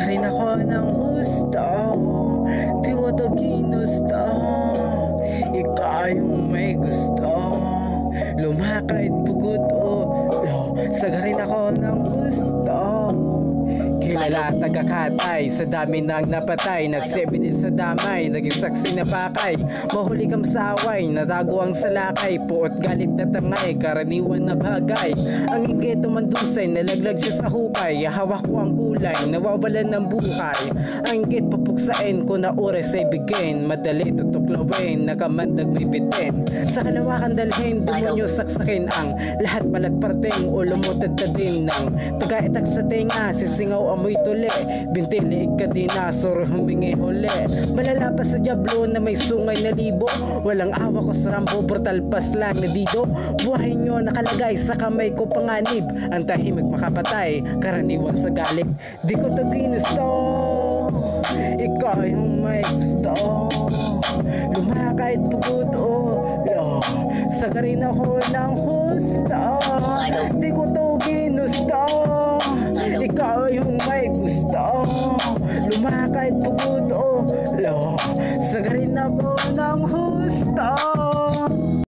Sagarin ako ng husto, di ko to ginusto. Ikaw yung may gusto, lumakad pugot ulo. Sagarin ako ng husto. Kilala tagakatay, sa dami nang napatay. Nagsebi din sa damay, naging saksi na pakay. Mahuli kang masaway, natago ang salakay. Puot galit na tangay, karaniwan na bagay. Ang inggit umandusay, nalaglag siya sa hukay. Hawak ko ang kulay, nawawalan ng buhay. Ang inggit papuksain ko na oras ay bigin. Madali tutuklawin, nakamandag may bitin. Sa kalawakan dalhin, demonyo saksakin ang lahat balat parteng ulo mo tadtadin ng tagaitak sa tenga, sisingaw amoy tuli. Bintili ka dinasor, humingi huli. Malala pa sa diablo na may sungay na libo. Walang awa ko sa rambo, brutal pas lang na dido. Buhay nyo nakalagay sa kamay ko panganib. Ang tahimik makapatay, karaniwan sa galit. Di ko to ginusto, ikaw yung may gusto. Lumakad pugot ulo, sagarin ako ng husto. Di ko to ginusto, ikaw yung may gusto. Lumakad pugot ulo, sagarin ako ng husto.